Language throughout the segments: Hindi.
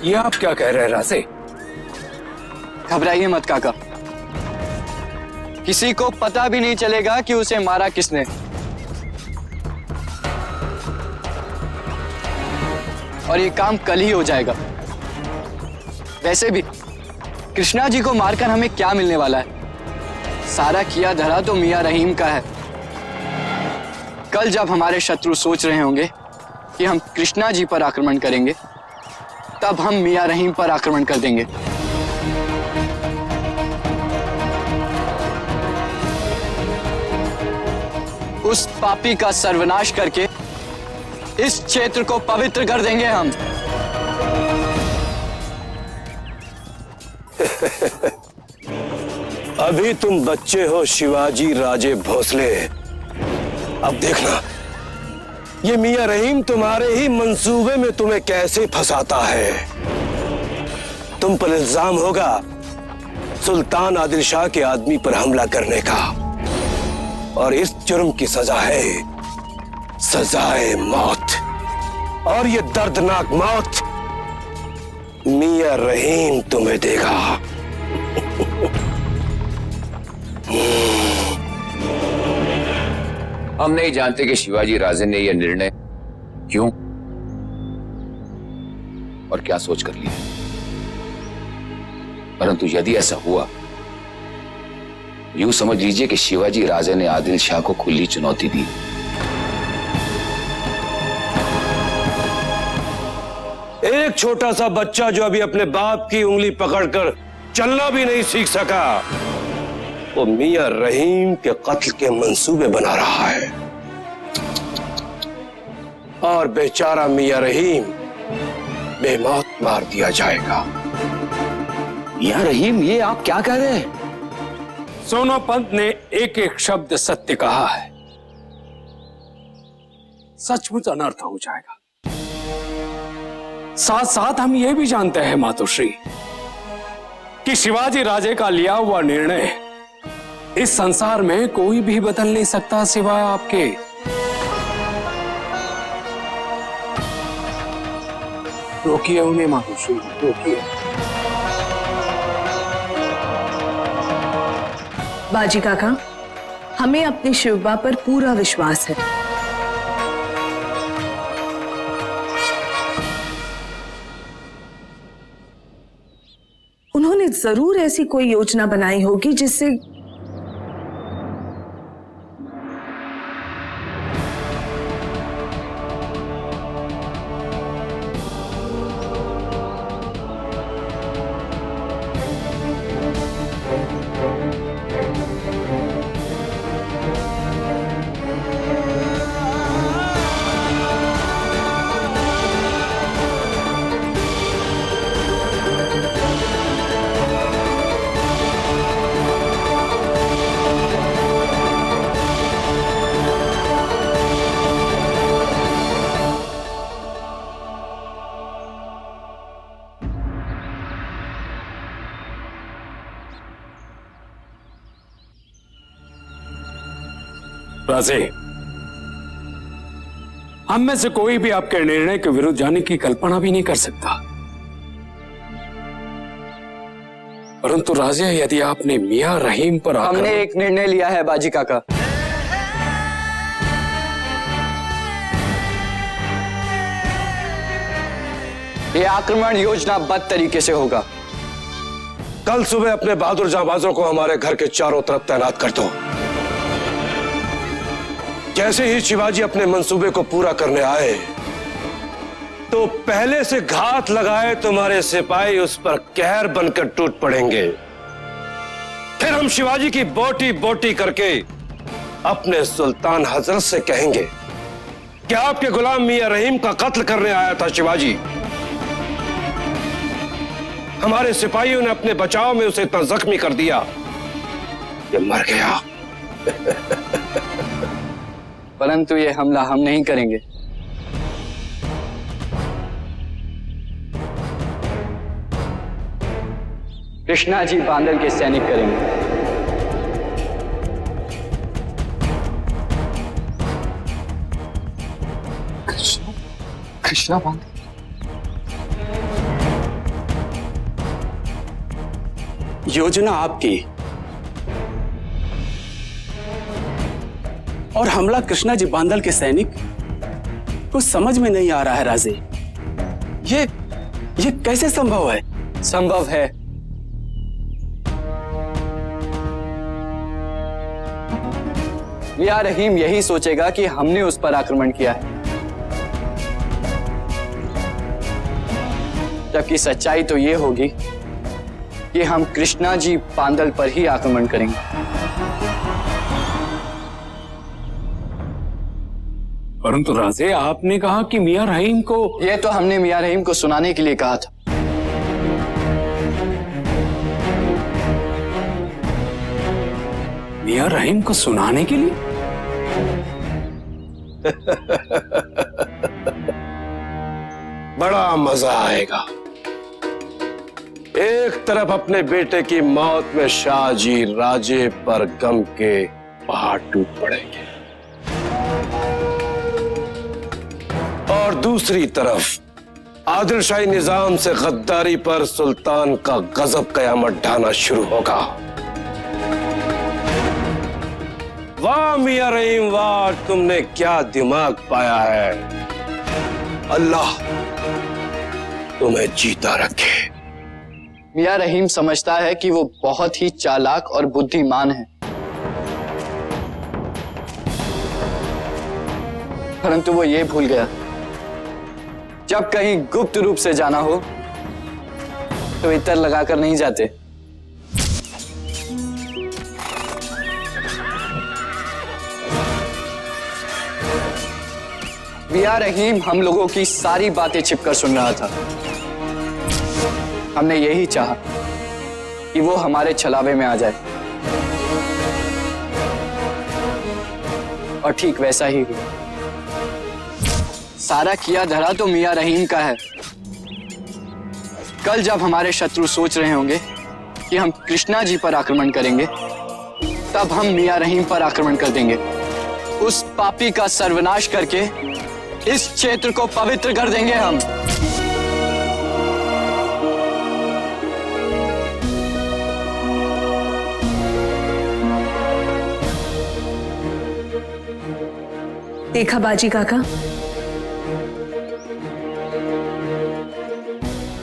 ये आप क्या कह रहे हैं राजे? घबराइए मत काका, किसी को पता भी नहीं चलेगा कि उसे मारा किसने। और ये काम कल ही हो जाएगा। वैसे भी कृष्णा जी को मारकर हमें क्या मिलने वाला है? सारा किया धरा तो मियां रहीम का है। कल जब हमारे शत्रु सोच रहे होंगे कि हम कृष्णा जी पर आक्रमण करेंगे, तब हम मियां रहीम पर आक्रमण कर देंगे। उस पापी का सर्वनाश करके इस क्षेत्र को पवित्र कर देंगे हम। अभी तुम बच्चे हो शिवाजी राजे भोसले। अब देखना ये मियां रहीम तुम्हारे ही मंसूबे में तुम्हें कैसे फंसाता है। तुम पर इल्जाम होगा सुल्तान आदिल शाह के आदमी पर हमला करने का, और इस जुर्म की सजा है सजाए मौत। और ये दर्दनाक मौत मियां रहीम तुम्हें देगा। हम नहीं जानते कि शिवाजी राजे ने यह निर्णय क्यों और क्या सोच कर लिया, परंतु यदि ऐसा हुआ, यूं समझ लीजिए कि शिवाजी राजे ने आदिल शाह को खुली चुनौती दी। एक छोटा सा बच्चा जो अभी अपने बाप की उंगली पकड़कर चलना भी नहीं सीख सका, वो मियां रहीम के कत्ल के मंसूबे बना रहा है। और बेचारा मियां रहीम बेमौत मार दिया जाएगा। मियां रहीम, ये आप क्या कह रहे हैं? सोनोपंत ने एक एक शब्द सत्य कहा है। सचमुच अनर्थ हो जाएगा। साथ साथ हम ये भी जानते हैं मातोश्री कि शिवाजी राजे का लिया हुआ निर्णय इस संसार में कोई भी बदल नहीं सकता सिवाय आपके। रोकिए उन्हें मातोश्री, रोकिए। बाजी काका, हमें अपनी शिवबा पर पूरा विश्वास है। उन्होंने जरूर ऐसी कोई योजना बनाई होगी जिससे राजे, हम में से कोई भी आपके निर्णय के विरुद्ध जाने की कल्पना भी नहीं कर सकता। परंतु राजे, यदि आपने मियां रहीम पर हमने एक निर्णय लिया है बाजी काका। ये आक्रमण योजनाबद्ध तरीके से होगा। कल सुबह अपने बहादुर जांबाजों को हमारे घर के चारों तरफ तैनात कर दो। जैसे ही शिवाजी अपने मंसूबे को पूरा करने आए, तो पहले से घात लगाए तुम्हारे सिपाही उस पर कहर बनकर टूट पड़ेंगे। फिर हम शिवाजी की बोटी बोटी करके अपने सुल्तान हजरत से कहेंगे कि आपके गुलाम मियां रहीम का कत्ल करने आया था शिवाजी। हमारे सिपाहियों ने अपने बचाव में उसे इतना जख्मी कर दिया कि मर गया। परंतु ये हमला हम नहीं करेंगे। कृष्णा जी बांदल के सैनिक करेंगे। कृष्णा बांदल? योजना आपकी और हमला कृष्णा जी बांदल के सैनिक कुछ समझ में नहीं आ रहा है राजे। ये कैसे संभव है? संभव है। मियां रहीम यही सोचेगा कि हमने उस पर आक्रमण किया है, जबकि सच्चाई तो ये होगी कि हम कृष्णा जी बांदल पर ही आक्रमण करेंगे। परंतु राजे, आपने कहा कि मियां रहीम को। यह तो हमने मियां रहीम को सुनाने के लिए कहा था। मियां रहीम को सुनाने के लिए? बड़ा मजा आएगा। एक तरफ अपने बेटे की मौत में शाहजी राजे पर गम के पहाड़ टूट पड़ेंगे, और दूसरी तरफ आदिलशाही निजाम से गद्दारी पर सुल्तान का गजब कयामत ढाना शुरू होगा। वाह मियां रहीम वाह, तुमने क्या दिमाग पाया है। अल्लाह तुम्हें जीता रखे। मियां रहीम समझता है कि वो बहुत ही चालाक और बुद्धिमान है, परंतु वो ये भूल गया, जब कहीं गुप्त रूप से जाना हो तो इतर लगाकर नहीं जाते। मियां रहीम हम लोगों की सारी बातें छिपकर सुन रहा था। हमने यही चाहा कि वो हमारे छलावे में आ जाए, और ठीक वैसा ही हुआ। सारा किया धरा तो मियां रहीम का है। कल जब हमारे शत्रु सोच रहे होंगे कि हम कृष्णा जी पर आक्रमण करेंगे, तब हम मियां रहीम पर आक्रमण कर देंगे। उस पापी का सर्वनाश करके इस क्षेत्र को पवित्र कर देंगे हम। देखा बाजी काका,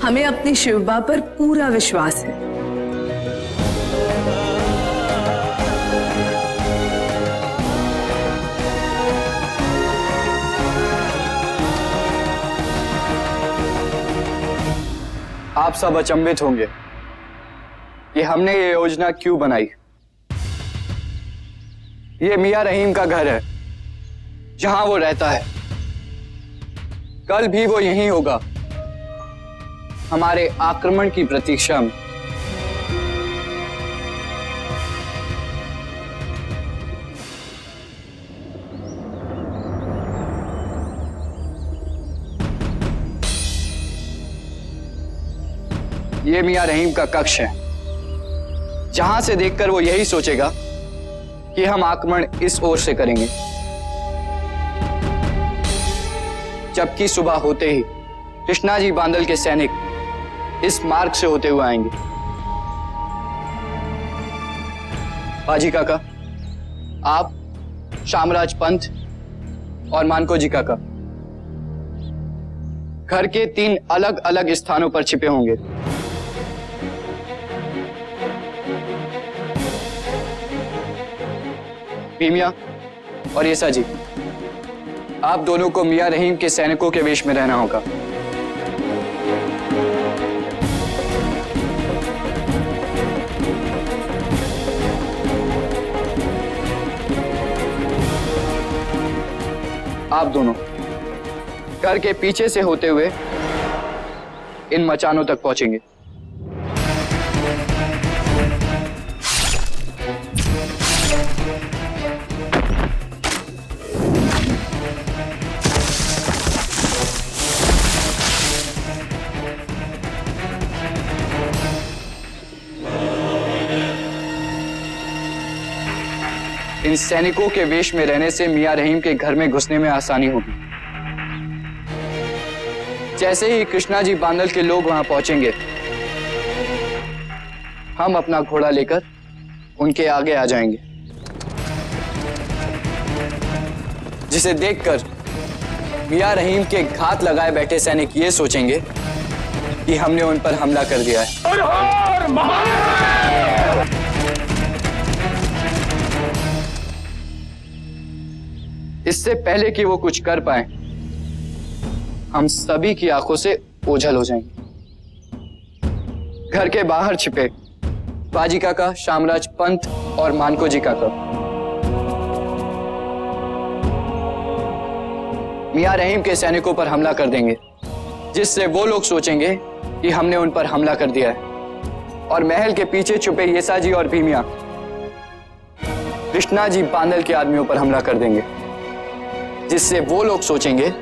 हमें अपनी शिवबा पर पूरा विश्वास है। आप सब अचंभित होंगे कि हमने ये योजना क्यों बनाई। ये मियां रहीम का घर है, जहां वो रहता है। कल भी वो यहीं होगा, हमारे आक्रमण की प्रतीक्षा में। ये मियां रहीम का कक्ष है, जहां से देखकर वो यही सोचेगा कि हम आक्रमण इस ओर से करेंगे, जबकि सुबह होते ही कृष्णा जी बांदल के सैनिक इस मार्ग से होते हुए आएंगे। बाजी काका, आप, शामराज पंत और मानको जी काका घर के 3 अलग अलग स्थानों पर छिपे होंगे। भीमिया और येसा जी, आप दोनों को मियां रहीम के सैनिकों के वेश में रहना होगा। आप दोनों घर के पीछे से होते हुए इन मचानों तक पहुंचेंगे। इन सैनिकों के वेश में रहने से मियां रहीम के घर में घुसने में आसानी होगी। जैसे ही कृष्णा जी बांदल के लोग वहां पहुंचेंगे, हम अपना घोड़ा लेकर उनके आगे आ जाएंगे, जिसे देखकर मियां रहीम के घात लगाए बैठे सैनिक ये सोचेंगे कि हमने उन पर हमला कर दिया है। इससे पहले कि वो कुछ कर पाए, हम सभी की आंखों से ओझल हो जाएंगे। घर के बाहर छिपे बाजी काका, शामराज पंत और मानको जी काका मियां रहीम के सैनिकों पर हमला कर देंगे, जिससे वो लोग सोचेंगे कि हमने उन पर हमला कर दिया है। और महल के पीछे छुपे येसाजी और भीमिया कृष्णा जी बांदल के आदमियों पर हमला कर देंगे, जिससे वो लोग सोचेंगे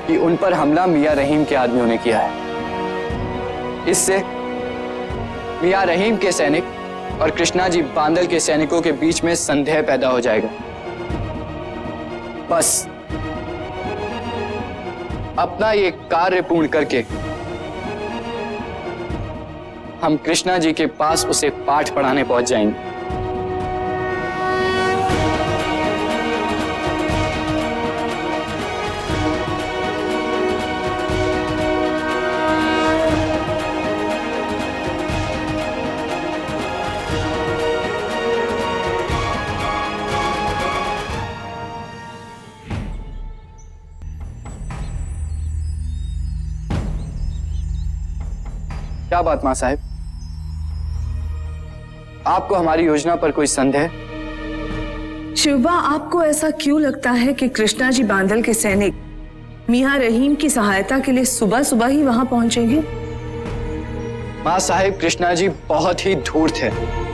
कि उन पर हमला मियां रहीम के आदमियों ने किया है। इससे मियां रहीम के सैनिक और कृष्णा जी बांदल के सैनिकों के बीच में संदेह पैदा हो जाएगा। बस अपना ये कार्य पूर्ण करके हम कृष्णा जी के पास उसे पाठ पढ़ाने पहुंच जाएंगे। क्या बात मां साहब, आपको हमारी योजना पर कोई संदेह? शिवबा, आपको ऐसा क्यों लगता है कि कृष्णा जी बांदल के सैनिक मियां रहीम की सहायता के लिए सुबह सुबह ही वहां पहुंचेंगे? मां साहब, कृष्णा जी बहुत ही धूर्त है।